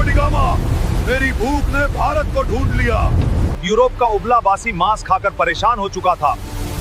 D gamma, मेरी भूख ने भारत को ढूंढ लिया। यूरोप का उबला बासी मांस खाकर परेशान हो चुका था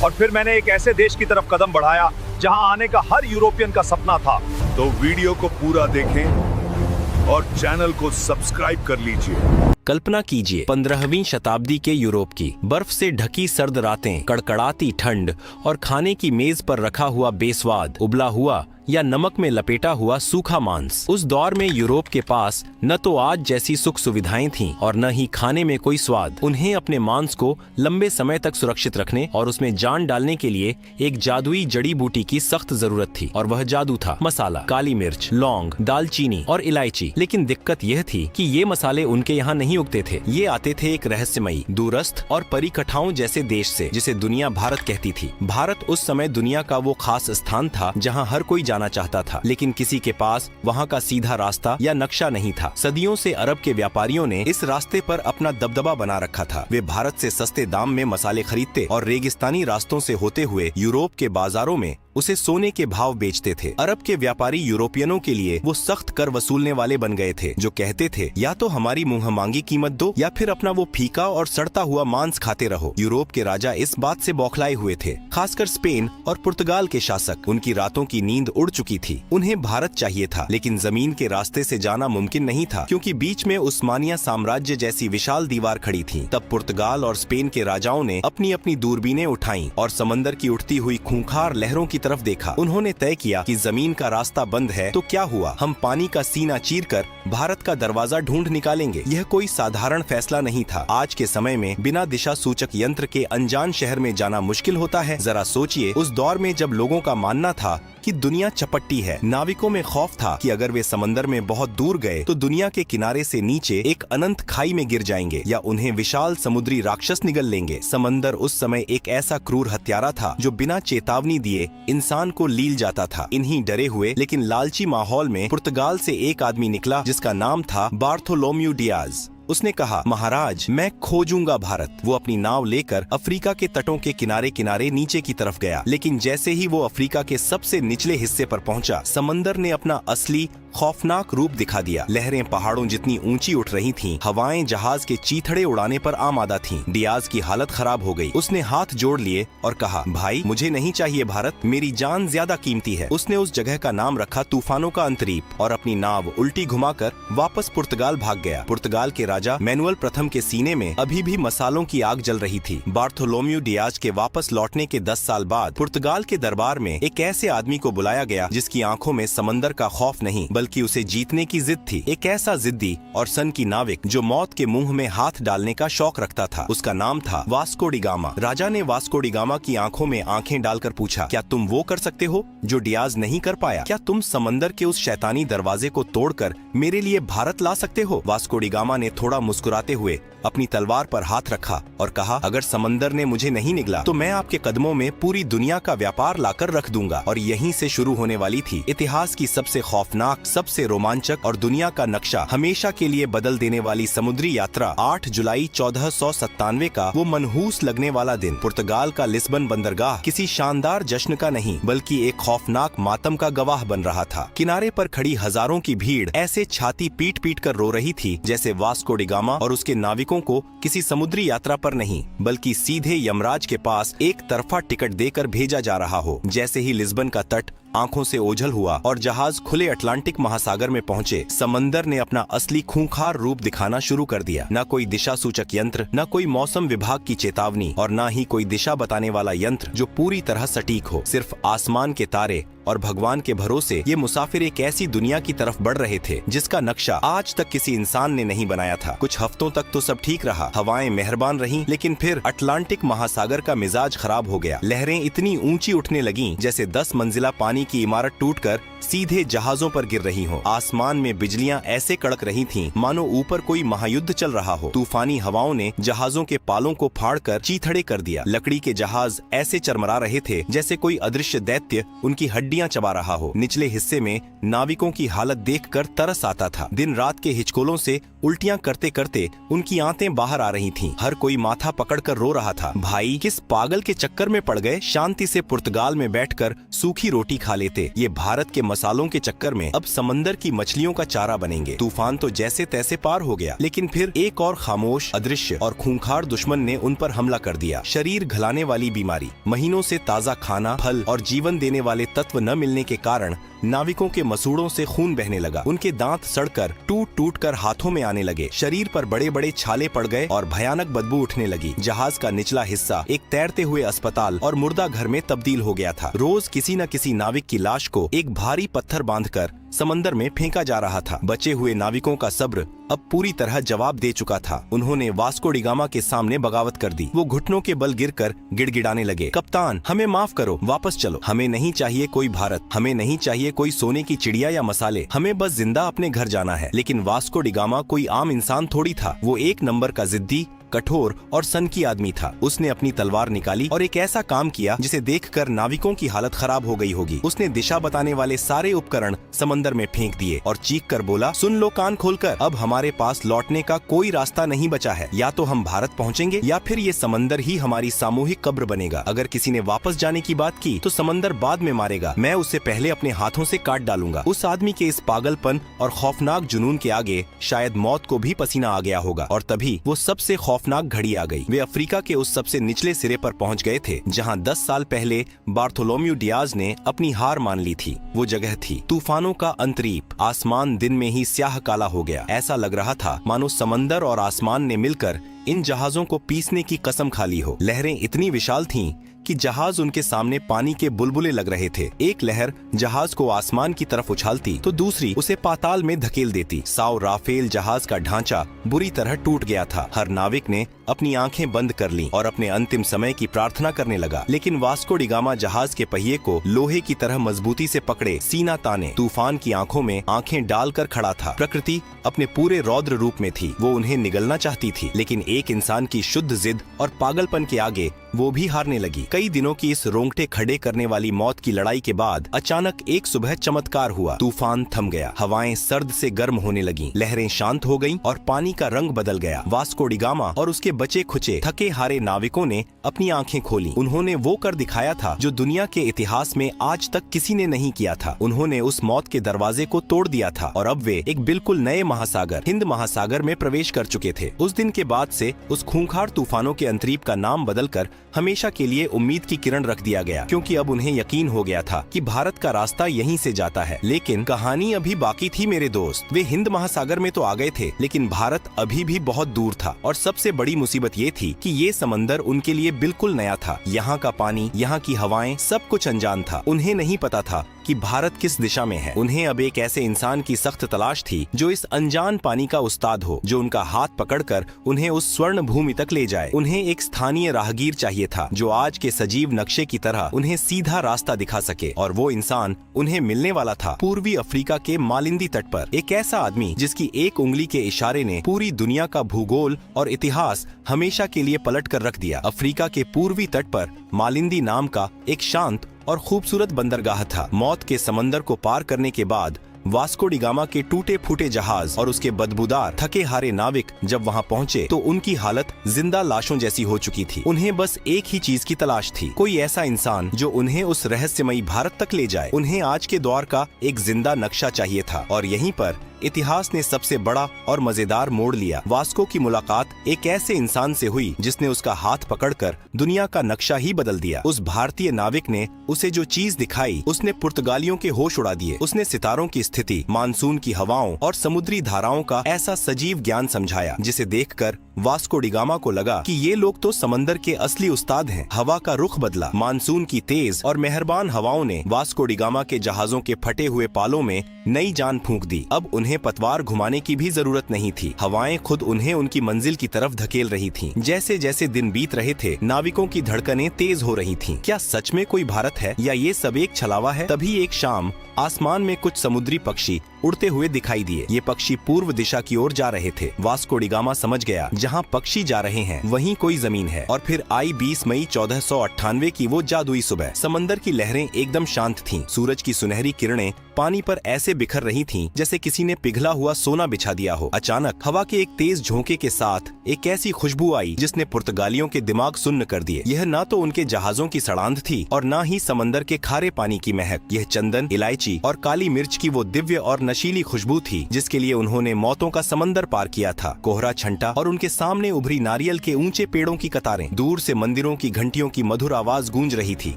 और फिर मैंने एक ऐसे देश की तरफ कदम बढ़ाया जहां आने का हर यूरोपियन का सपना था। तो वीडियो को पूरा देखें और चैनल को सब्सक्राइब कर लीजिए। कल्पना कीजिए 15वीं शताब्दी के यूरोप की बर्फ से ढकी सर्द रातें, कड़कड़ाती ठंड और खाने की मेज पर रखा हुआ बेस्वाद उबला हुआ या नमक में लपेटा हुआ सूखा मांस। उस दौर में यूरोप के पास न तो आज जैसी सुख सुविधाएं थीं और न ही खाने में कोई स्वाद। उन्हें अपने मांस को लंबे समय तक सुरक्षित रखने और उसमें जान डालने के लिए एक जादुई जड़ी बूटी की सख्त जरूरत थी और वह जादू था मसाला, काली मिर्च, लौंग, दालचीनी और इलायची। लेकिन दिक्कत यह थी कि ये मसाले उनके यहाँ नहीं उगते थे। ये आते थे एक रहस्यमयी, दूरस्थ और परिकठाओं जैसे देश से, जिसे दुनिया भारत कहती थी। भारत उस समय दुनिया का वो खास स्थान था जहाँ हर कोई जाना चाहता था, लेकिन किसी के पास वहाँ का सीधा रास्ता या नक्शा नहीं था। सदियों से अरब के व्यापारियों ने इस रास्ते पर अपना दबदबा बना रखा था। वे भारत से सस्ते दाम में मसाले खरीदते और रेगिस्तानी रास्तों से होते हुए यूरोप के बाजारों में उसे सोने के भाव बेचते थे। अरब के व्यापारी यूरोपियनों के लिए वो सख्त कर वसूलने वाले बन गए थे, जो कहते थे या तो हमारी मुंह मांगी कीमत दो या फिर अपना वो फीका और सड़ता हुआ मांस खाते रहो। यूरोप के राजा इस बात से बौखलाए हुए थे, खासकर स्पेन और पुर्तगाल के शासक। उनकी रातों की नींद उड़ चुकी थी। उन्हें भारत चाहिए था, लेकिन जमीन के रास्ते से जाना मुमकिन नहीं था, क्योंकि बीच में उस्मानिया साम्राज्य जैसी विशाल दीवार खड़ी थी। तब पुर्तगाल और स्पेन के राजाओं ने अपनी अपनी दूरबीनें उठाई और समंदर की उठती हुई खूंखार लहरों की तरफ देखा। उन्होंने तय किया कि जमीन का रास्ता बंद है तो क्या हुआ, हम पानी का सीना चीरकर भारत का दरवाजा ढूंढ निकालेंगे। यह कोई साधारण फैसला नहीं था। आज के समय में बिना दिशा सूचक यंत्र के अनजान शहर में जाना मुश्किल होता है। जरा सोचिए, उस दौर में जब लोगों का मानना था कि दुनिया चपट्टी है। नाविकों में खौफ था कि अगर वे समंदर में बहुत दूर गए तो दुनिया के किनारे से नीचे एक अनंत खाई में गिर जाएंगे या उन्हें विशाल समुद्री राक्षस निगल लेंगे। समंदर उस समय एक ऐसा क्रूर हत्यारा था जो बिना चेतावनी दिए इंसान को लील जाता था। इन्हीं डरे हुए लेकिन लालची माहौल में पुर्तगाल से एक आदमी निकला जिसका नाम था बार्थोलोम्यू डियाज। उसने कहा, महाराज, मैं खोजूंगा भारत। वो अपनी नाव लेकर अफ्रीका के तटों के किनारे किनारे नीचे की तरफ गया, लेकिन जैसे ही वो अफ्रीका के सबसे निचले हिस्से पर पहुंचा, समंदर ने अपना असली खौफनाक रूप दिखा दिया। लहरें पहाड़ों जितनी ऊंची उठ रही थीं, हवाएं जहाज के चीथड़े उड़ाने पर आमादा थीं। डियाज की हालत खराब हो गई। उसने हाथ जोड़ लिए और कहा, भाई, मुझे नहीं चाहिए भारत, मेरी जान ज्यादा कीमती है। उसने उस जगह का नाम रखा तूफानों का अंतरीप और अपनी नाव उल्टी घुमाकर वापस पुर्तगाल भाग गया। पुर्तगाल के राजा मैनुअल प्रथम के सीने में अभी भी मसालों की आग जल रही थी। बार्थोलोम्यू डियाज के वापस लौटने के 10 साल बाद पुर्तगाल के दरबार में एक ऐसे आदमी को बुलाया गया जिसकी आंखों में समंदर का खौफ नहीं बल्कि उसे जीतने की जिद थी। एक ऐसा जिद्दी और सन की नाविक जो मौत के मुंह में हाथ डालने का शौक रखता था। उसका नाम था वास्को डी गामा। राजा ने वास्को डी गामा की आंखों में आंखें डालकर पूछा, क्या तुम वो कर सकते हो जो डियाज नहीं कर पाया? क्या तुम समंदर के उस शैतानी दरवाजे को तोड़कर मेरे लिए भारत ला सकते हो? वास्को डी गामा ने थोड़ा मुस्कुराते हुए अपनी तलवार पर हाथ रखा और कहा, अगर समंदर ने मुझे नहीं निगला तो मैं आपके कदमों में पूरी दुनिया का व्यापार लाकर रख दूंगा। और यहीं से शुरू होने वाली थी इतिहास की सबसे खौफनाक, सबसे रोमांचक और दुनिया का नक्शा हमेशा के लिए बदल देने वाली समुद्री यात्रा। 8 जुलाई 1497 का वो मनहूस लगने वाला दिन। पुर्तगाल का लिस्बन बंदरगाह किसी शानदार जश्न का नहीं बल्कि एक खौफनाक मातम का गवाह बन रहा था। किनारे पर खड़ी हजारों की भीड़ ऐसे छाती पीट पीट कर रो रही थी जैसे वास्को डी गामा और उसके नाविकों को किसी समुद्री यात्रा पर नहीं बल्कि सीधे यमराज के पास एक तरफा टिकट देकर भेजा जा रहा हो। जैसे ही लिस्बन का तट आंखों से ओझल हुआ और जहाज खुले अटलांटिक महासागर में पहुंचे, समंदर ने अपना असली खूंखार रूप दिखाना शुरू कर दिया। न कोई दिशा सूचक यंत्र, न कोई मौसम विभाग की चेतावनी और न ही कोई दिशा बताने वाला यंत्र जो पूरी तरह सटीक हो। सिर्फ आसमान के तारे और भगवान के भरोसे ये मुसाफिर एक ऐसी दुनिया की तरफ बढ़ रहे थे जिसका नक्शा आज तक किसी इंसान ने नहीं बनाया था। कुछ हफ्तों तक तो सब ठीक रहा, हवाएं मेहरबान रहीं, लेकिन फिर अटलांटिक महासागर का मिजाज खराब हो गया। लहरें इतनी ऊंची उठने लगीं जैसे 10 मंजिला पानी की इमारत टूटकर सीधे जहाजों पर गिर रही हो। आसमान में बिजलियां ऐसे कड़क रही थीं मानो ऊपर कोई महायुद्ध चल रहा हो। तूफानी हवाओं ने जहाजों के पालों को फाड़कर चीथड़े कर दिया। लकड़ी के जहाज ऐसे चरमरा रहे थे जैसे कोई अदृश्य दैत्य उनकी हड्डियां चबा रहा हो। निचले हिस्से में नाविकों की हालत देखकर तरस आता था। दिन रात के हिचकोलों से उल्टियां करते करते उनकी आंतें बाहर आ रही थीं। हर कोई माथा पकड़कर रो रहा था। भाई किस पागल के चक्कर में पड़ गए, शांति से पुर्तगाल में बैठकर सूखी रोटी खा लेते। ये भारत के मसालों के चक्कर में अब समंदर की मछलियों का चारा बनेंगे। तूफान तो जैसे तैसे पार हो गया, लेकिन फिर एक और खामोश, अदृश्य और खूंखार दुश्मन ने उन पर हमला कर दिया। शरीर घलाने वाली बीमारी, महीनों से ताजा खाना, फल और जीवन देने वाले तत्व न मिलने के कारण नाविकों के मसूड़ों से खून बहने लगा। उनके दांत सड़कर टूट टूट कर हाथों में आने लगे। शरीर पर बड़े बड़े छाले पड़ गए और भयानक बदबू उठने लगी। जहाज का निचला हिस्सा एक तैरते हुए अस्पताल और मुर्दा घर में तब्दील हो गया था। रोज किसी न किसी नाविक की लाश को एक भारी पत्थर बांधकर समंदर में फेंका जा रहा था। बचे हुए नाविकों का सब्र अब पूरी तरह जवाब दे चुका था। उन्होंने वास्को डी गामा के सामने बगावत कर दी। वो घुटनों के बल गिरकर गिड़गिड़ाने लगे, कप्तान हमें माफ करो, वापस चलो। हमें नहीं चाहिए कोई भारत, हमें नहीं चाहिए कोई सोने की चिड़िया या मसाले, हमें बस जिंदा अपने घर जाना है। लेकिन वास्को डी गामा कोई आम इंसान थोड़ी था। वो एक नंबर का जिद्दी, कठोर और सनकी आदमी था। उसने अपनी तलवार निकाली और एक ऐसा काम किया जिसे देखकर नाविकों की हालत खराब हो गई होगी। उसने दिशा बताने वाले सारे उपकरण समंदर में फेंक दिए और चीख कर बोला, सुन लो कान खोलकर, अब हमारे पास लौटने का कोई रास्ता नहीं बचा है। या तो हम भारत पहुंचेंगे या फिर ये समंदर ही हमारी सामूहिक कब्र बनेगा। अगर किसी ने वापस जाने की बात की तो समंदर बाद में मारेगा, मैं उसे पहले अपने हाथों से काट डालूंगा। उस आदमी के इस पागलपन और खौफनाक जुनून के आगे शायद मौत को भी पसीना आ गया होगा। और तभी वो सबसे खौफनाक घड़ी आ गई। वे अफ्रीका के उस सबसे निचले सिरे पर पहुंच गए थे जहां 10 साल पहले बार्थोलोम्यू डियाज ने अपनी हार मान ली थी। वो जगह थी तूफानों का अंतरीप। आसमान दिन में ही स्याह काला हो गया। ऐसा लग रहा था मानो समंदर और आसमान ने मिलकर इन जहाजों को पीसने की कसम खा ली हो। लहरें इतनी विशाल थीं कि जहाज उनके सामने पानी के बुलबुले लग रहे थे। एक लहर जहाज को आसमान की तरफ उछालती तो दूसरी उसे पाताल में धकेल देती। साओ राफेल जहाज का ढांचा बुरी तरह टूट गया था। हर नाविक ने अपनी आंखें बंद कर लीं और अपने अंतिम समय की प्रार्थना करने लगा। लेकिन वास्को डी गामा जहाज के पहिए को लोहे की तरह मजबूती से पकड़े सीना ताने तूफान की आंखों में आंखें डालकर खड़ा था। प्रकृति अपने पूरे रौद्र रूप में थी। वो उन्हें निगलना चाहती थी, लेकिन एक इंसान की शुद्ध जिद और पागलपन के आगे वो भी हारने लगी। कई दिनों की इस रोंगटे खड़े करने वाली मौत की लड़ाई के बाद अचानक एक सुबह चमत्कार हुआ। तूफान थम गया, हवाएं सर्द से गर्म होने लगीं, लहरें शांत हो गईं और पानी का रंग बदल गया। वास्को डी गामा और उसके बचे खुचे थके हारे नाविकों ने अपनी आंखें खोली। उन्होंने वो कर दिखाया था जो दुनिया के इतिहास में आज तक किसी ने नहीं किया था। उन्होंने उस मौत के दरवाजे को तोड़ दिया था और अब वे एक बिल्कुल नए महासागर, हिंद महासागर में प्रवेश कर चुके थे। उस दिन के बाद से उस खूंखार तूफानों के अंतरीप का नाम बदलकर हमेशा के लिए उम्मीद की किरण रख दिया गया, क्योंकि अब उन्हें यकीन हो गया था कि भारत का रास्ता यहीं से जाता है। लेकिन कहानी अभी बाकी थी मेरे दोस्त। वे हिंद महासागर में तो आ गए थे, लेकिन भारत अभी भी बहुत दूर था। और सबसे बड़ी मुसीबत ये थी कि ये समंदर उनके लिए बिल्कुल नया था। यहाँ का पानी, यहाँ की हवाएं, सब कुछ अनजान था। उन्हें नहीं पता था कि भारत किस दिशा में है। उन्हें अब एक ऐसे इंसान की सख्त तलाश थी जो इस अनजान पानी का उस्ताद हो, जो उनका हाथ पकड़कर उन्हें उस स्वर्ण भूमि तक ले जाए। उन्हें एक स्थानीय राहगीर चाहिए था जो आज के सजीव नक्शे की तरह उन्हें सीधा रास्ता दिखा सके। और वो इंसान उन्हें मिलने वाला था पूर्वी अफ्रीका के मालिंदी तट पर। एक ऐसा आदमी जिसकी एक उंगली के इशारे ने पूरी दुनिया का भूगोल और इतिहास हमेशा के लिए पलट कर रख दिया। अफ्रीका के पूर्वी तट पर मालिंदी नाम का एक शांत और खूबसूरत बंदरगाह था। मौत के समंदर को पार करने के बाद वास्को डी गामा के टूटे फूटे जहाज और उसके बदबूदार थके हारे नाविक जब वहां पहुंचे तो उनकी हालत जिंदा लाशों जैसी हो चुकी थी। उन्हें बस एक ही चीज की तलाश थी, कोई ऐसा इंसान जो उन्हें उस रहस्यमयी भारत तक ले जाए। उन्हें आज के दौर का एक जिंदा नक्शा चाहिए था। और यहीं पर इतिहास ने सबसे बड़ा और मजेदार मोड़ लिया। वास्को की मुलाकात एक ऐसे इंसान से हुई जिसने उसका हाथ पकड़कर दुनिया का नक्शा ही बदल दिया। उस भारतीय नाविक ने उसे जो चीज दिखाई उसने पुर्तगालियों के होश उड़ा दिए। उसने सितारों की स्थिति, मानसून की हवाओं और समुद्री धाराओं का ऐसा सजीव ज्ञान समझाया जिसे देखकर वास्को डी गामा को लगा कि ये लोग तो समंदर के असली उस्ताद हैं। हवा का रुख बदला। मानसून की तेज और मेहरबान हवाओं ने वास्को डी गामा के जहाजों के फटे हुए पालों में नई जान फूंक दी। अब उन्हें पतवार घुमाने की भी जरूरत नहीं थी। हवाएं खुद उन्हें उनकी मंजिल की तरफ धकेल रही थीं। जैसे जैसे दिन बीत रहे थे, नाविकों की धड़कनें तेज हो रही थीं। क्या सच में कोई भारत है या ये सब एक छलावा है? तभी एक शाम आसमान में कुछ समुद्री पक्षी उड़ते हुए दिखाई दिए। ये पक्षी पूर्व दिशा की ओर जा रहे थे। वास्को डी गामा समझ गया, जहाँ पक्षी जा रहे हैं वहीं कोई जमीन है। और फिर आई 20 मई 1498 की वो जादुई सुबह। समंदर की लहरें एकदम शांत थीं। सूरज की सुनहरी किरणें पानी पर ऐसे बिखर रही थीं जैसे किसी ने पिघला हुआ सोना बिछा दिया हो। अचानक हवा के एक तेज झोंके के साथ एक ऐसी खुशबू आई जिसने पुर्तगालियों के दिमाग सुन्न कर दिए। यह ना तो उनके जहाजों की सड़ांध थी और ना ही समंदर के खारे पानी की महक। यह चंदन, इलायची और काली मिर्च की वो दिव्य और नशीली खुशबू थी जिसके लिए उन्होंने मौतों का समंदर पार किया था। कोहरा छंटा और उनके सामने उभरी नारियल के ऊंचे पेड़ों की कतारें। दूर से मंदिरों की घंटियों की मधुर आवाज गूंज रही थी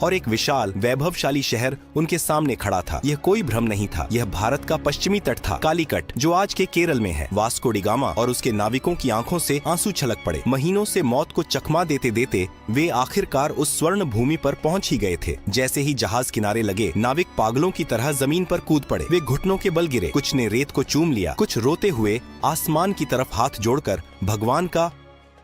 और एक विशाल वैभवशाली शहर उनके सामने खड़ा था। यह कोई भ्रम नहीं था, यह भारत का पश्चिमी तट था, कालीकट, जो आज के केरल में है। वास्को डी गामा और उसके नाविकों की आंखों से आंसू छलक पड़े। महीनों से मौत को चकमा देते देते वे आखिरकार उस स्वर्ण भूमि पर पहुंच ही गए थे। जैसे ही जहाज किनारे लगे, नाविक पागलों की तरह जमीन पर कूद पड़े। वे घुटनों के बल गिरे, कुछ ने रेत को चूम लिया, कुछ रोते हुए आसमान की तरफ हाथ जोड़कर भगवान का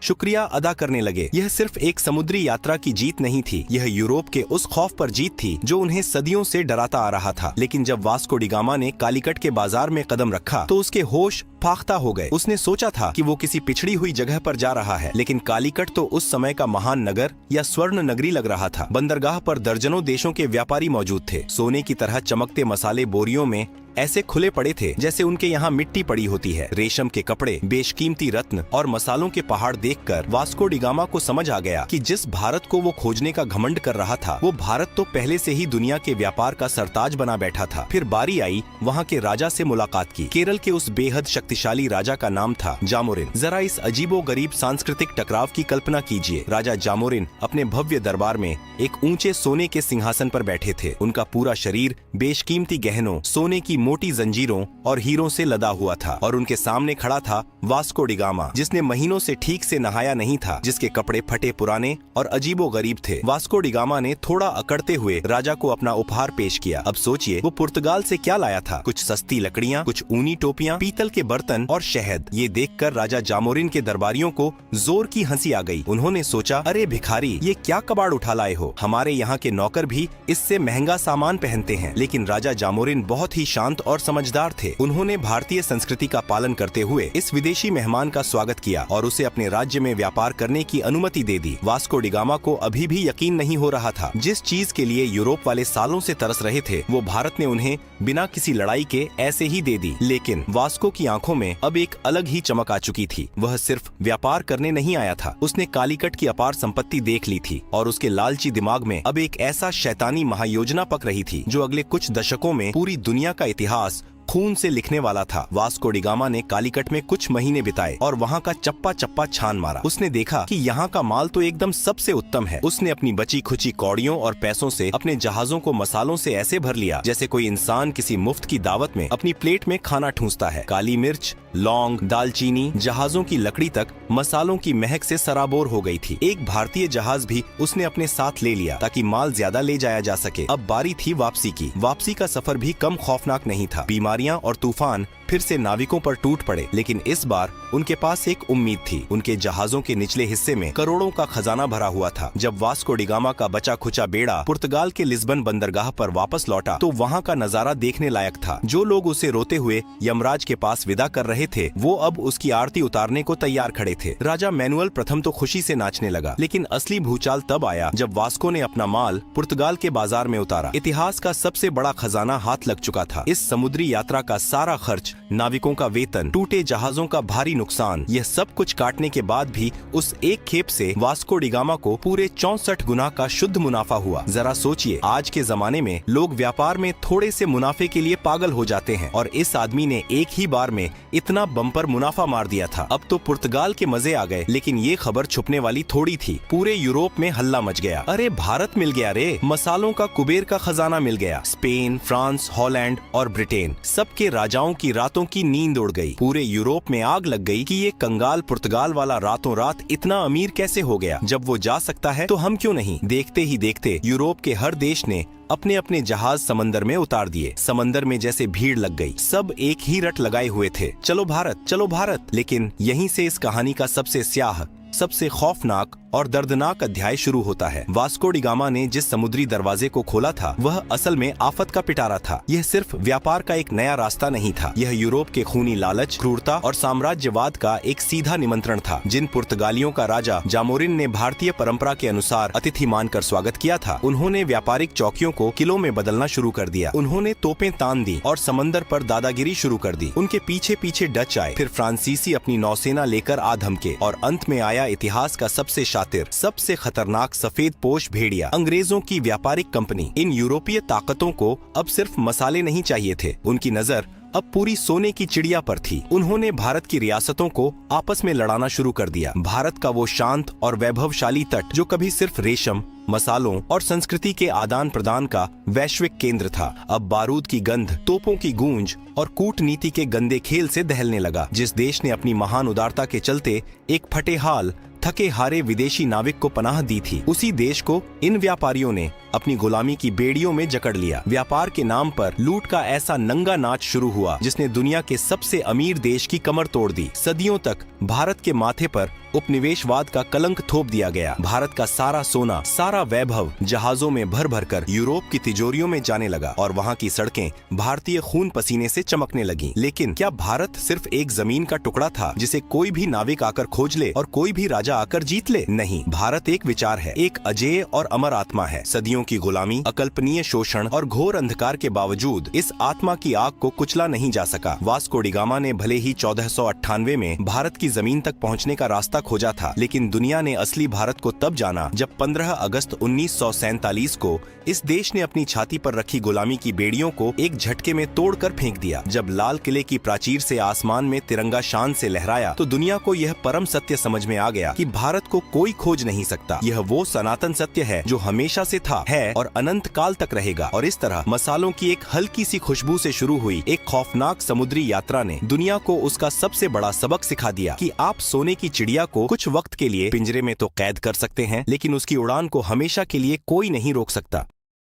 शुक्रिया अदा करने लगे। यह सिर्फ एक समुद्री यात्रा की जीत नहीं थी, यह यूरोप के उस खौफ पर जीत थी जो उन्हें सदियों से डराता आ रहा था। लेकिन जब वास्को डी गामा ने कालीकट के बाजार में कदम रखा तो उसके होश फाख्ता हो गए। उसने सोचा था कि वो किसी पिछड़ी हुई जगह पर जा रहा है, लेकिन कालीकट तो उस समय का महान नगर या स्वर्ण नगरी लग रहा था। बंदरगाह पर दर्जनों देशों के व्यापारी मौजूद थे। सोने की तरह चमकते मसाले बोरियों में ऐसे खुले पड़े थे जैसे उनके यहाँ मिट्टी पड़ी होती है। रेशम के कपड़े, बेशकीमती रत्न और मसालों के पहाड़ देखकर वास्को डी गामा को समझ आ गया कि जिस भारत को वो खोजने का घमंड कर रहा था, वो भारत तो पहले से ही दुनिया के व्यापार का सरताज बना बैठा था। फिर बारी आई वहाँ के राजा से मुलाकात की। केरल के उस बेहद शक्तिशाली राजा का नाम था जामोरिन। जरा इस अजीबो गरीब सांस्कृतिक टकराव की कल्पना कीजिए। राजा जामोरिन अपने भव्य दरबार में एक ऊंचे सोने के सिंहासन पर बैठे थे। उनका पूरा शरीर बेशकीमती गहनों, सोने की मोटी जंजीरों और हीरों से लदा हुआ था और उनके सामने खड़ा था वास्को डी गामा, जिसने महीनों से ठीक से नहाया नहीं था, जिसके कपड़े फटे पुराने और अजीबो गरीब थे। वास्को डी गामा ने थोड़ा अकड़ते हुए राजा को अपना उपहार पेश किया। अब सोचिए वो पुर्तगाल से क्या लाया था। कुछ सस्ती लकड़ियाँ, कुछ ऊनी टोपियाँ, पीतल के बर्तन और शहद। ये देखकर राजा जामोरिन के दरबारियों को जोर की हंसी आ गई। उन्होंने सोचा, अरे भिखारी, ये क्या कबाड़ उठा लाए हो? हमारे यहाँ के नौकर भी इससे महंगा सामान पहनते हैं। लेकिन राजा जामोरिन बहुत ही शांत और समझदार थे। उन्होंने भारतीय संस्कृति का पालन करते हुए इस विदेशी मेहमान का स्वागत किया और उसे अपने राज्य में व्यापार करने की अनुमति दे दी। वास्को डी गामा को अभी भी यकीन नहीं हो रहा था। जिस चीज के लिए यूरोप वाले सालों से तरस रहे थे, वो भारत ने उन्हें बिना किसी लड़ाई के ऐसे ही दे दी। लेकिन वास्को की आंखों में अब एक अलग ही चमक आ चुकी थी। वह सिर्फ व्यापार करने नहीं आया था, उसने कालीकट की अपार संपत्ति देख ली थी और उसके लालची दिमाग में अब एक ऐसा शैतानी महायोजना पक रही थी जो अगले कुछ दशकों में पूरी दुनिया का इतिहास खून से लिखने वाला था। वास्को डी गामा ने कालीकट में कुछ महीने बिताए और वहाँ का चप्पा चप्पा छान मारा। उसने देखा कि यहाँ का माल तो एकदम सबसे उत्तम है। उसने अपनी बची खुची कौड़ियों और पैसों से अपने जहाजों को मसालों से ऐसे भर लिया जैसे कोई इंसान किसी मुफ्त की दावत में अपनी प्लेट में खाना ठूंसता है। काली मिर्च, लौंग, दालचीनी, जहाजों की लकड़ी तक मसालों की महक से सराबोर हो गई थी। एक भारतीय जहाज भी उसने अपने साथ ले लिया ताकि माल ज्यादा ले जाया जा सके। अब बारी थी वापसी की। वापसी का सफर भी कम खौफनाक नहीं था। बीमारियां और तूफान फिर से नाविकों पर टूट पड़े, लेकिन इस बार उनके पास एक उम्मीद थी। उनके जहाजों के निचले हिस्से में करोड़ों का खजाना भरा हुआ था। जब वास्को डी गामा का बचा खुचा बेड़ा पुर्तगाल के लिस्बन बंदरगाह पर वापस लौटा तो वहाँ का नजारा देखने लायक था। जो लोग उसे रोते हुए यमराज के पास विदा कर रहे थे, वो अब उसकी आरती उतारने को तैयार खड़े थे। राजा मैनुअल प्रथम तो खुशी से नाचने लगा, लेकिन असली भूचाल तब आया जब वास्को ने अपना माल पुर्तगाल के बाजार में उतारा। इतिहास का सबसे बड़ा खजाना हाथ लग चुका था। इस समुद्री यात्रा का सारा खर्च, नाविकों का वेतन, टूटे जहाजों का भारी नुकसान, यह सब कुछ काटने के बाद भी उस एक खेप से वास्को डी गामा को पूरे 64 गुना का शुद्ध मुनाफा हुआ। जरा सोचिए, आज के जमाने में लोग व्यापार में थोड़े से मुनाफे के लिए पागल हो जाते हैं और इस आदमी ने एक ही बार में इतना बम्पर मुनाफा मार दिया था। अब तो पुर्तगाल के मजे आ गए, लेकिन ये खबर छुपने वाली थोड़ी थी। पूरे यूरोप में हल्ला मच गया। अरे भारत मिल गया रे, मसालों का कुबेर का खजाना मिल गया। स्पेन, फ्रांस, हॉलैंड और ब्रिटेन, सबके राजाओं की रातों की नींद उड़ गई। पूरे यूरोप में आग लग गई कि ये कंगाल पुर्तगाल वाला रातों रात इतना अमीर कैसे हो गया। जब वो जा सकता है तो हम क्यों नहीं। देखते ही देखते यूरोप के हर देश ने अपने अपने जहाज समंदर में उतार दिए। समंदर में जैसे भीड़ लग गई। सब एक ही रट लगाए हुए थे, चलो भारत, चलो भारत। लेकिन यहीं से इस कहानी का सबसे स्याह सबसे खौफनाक और दर्दनाक अध्याय शुरू होता है। वास्को डी गामा ने जिस समुद्री दरवाजे को खोला था वह असल में आफत का पिटारा था। यह सिर्फ व्यापार का एक नया रास्ता नहीं था, यह यूरोप के खूनी लालच, क्रूरता और साम्राज्यवाद का एक सीधा निमंत्रण था। जिन पुर्तगालियों का राजा जामोरिन ने भारतीय परंपरा के अनुसार अतिथि मानकर स्वागत किया था, उन्होंने व्यापारिक चौकियों को किलों में बदलना शुरू कर दिया। उन्होंने तोपें तान दी और समंदर पर दादागिरी शुरू कर दी। उनके पीछे पीछे डच आए, फिर फ्रांसीसी अपनी नौसेना लेकर आ धमके और अंत में आया इतिहास का सबसे शातिर, सबसे खतरनाक सफेद पोश भेड़िया, अंग्रेजों की व्यापारिक कंपनी। इन यूरोपीय ताकतों को अब सिर्फ मसाले नहीं चाहिए थे, उनकी नजर अब पूरी सोने की चिड़िया पर थी। उन्होंने भारत की रियासतों को आपस में लड़ाना शुरू कर दिया। भारत का वो शांत और वैभवशाली तट जो कभी सिर्फ रेशम, मसालों और संस्कृति के आदान प्रदान का वैश्विक केंद्र था, अब बारूद की गंध, तोपों की गूंज और कूटनीति के गंदे खेल से दहलने लगा। जिस देश ने अपनी महान उदारता के चलते एक फटेहाल, थके हारे विदेशी नाविक को पनाह दी थी, उसी देश को इन व्यापारियों ने अपनी गुलामी की बेड़ियों में जकड़ लिया। व्यापार के नाम पर लूट का ऐसा नंगा नाच शुरू हुआ जिसने दुनिया के सबसे अमीर देश की कमर तोड़ दी। सदियों तक भारत के माथे पर उपनिवेशवाद का कलंक थोप दिया गया। भारत का सारा सोना, सारा वैभव जहाजों में भर भर कर यूरोप की तिजोरियों में जाने लगा और वहाँ की सड़कें भारतीय खून पसीने से चमकने लगी। लेकिन क्या भारत सिर्फ एक जमीन का टुकड़ा था जिसे कोई भी नाविक आकर खोज ले और कोई भी राजा आकर जीत ले? नहीं, भारत एक विचार है, एक अजेय और अमर आत्मा है। सदियों की गुलामी, अकल्पनीय शोषण और घोर अंधकार के बावजूद इस आत्मा की आग को कुचला नहीं जा सका। वास्को डी गामा ने भले ही 1498 में भारत की जमीन तक पहुंचने का रास्ता खोजा था, लेकिन दुनिया ने असली भारत को तब जाना जब 15 अगस्त 1947 को इस देश ने अपनी छाती पर रखी गुलामी की बेड़ियों को एक झटके में तोड़कर फेंक दिया। जब लाल किले की प्राचीर से आसमान में तिरंगा शान से लहराया तो दुनिया को यह परम सत्य समझ में आ गया कि भारत को कोई खोज नहीं सकता। यह वो सनातन सत्य है जो हमेशा से था, है और अनंत काल तक रहेगा। और इस तरह मसालों की एक हल्की सी खुशबू से शुरू हुई एक खौफनाक समुद्री यात्रा ने दुनिया को उसका सबसे बड़ा सबक सिखा दिया कि आप सोने की चिड़िया को कुछ वक्त के लिए पिंजरे में तो कैद कर सकते हैं, लेकिन उसकी उड़ान को हमेशा के लिए कोई नहीं रोक सकता।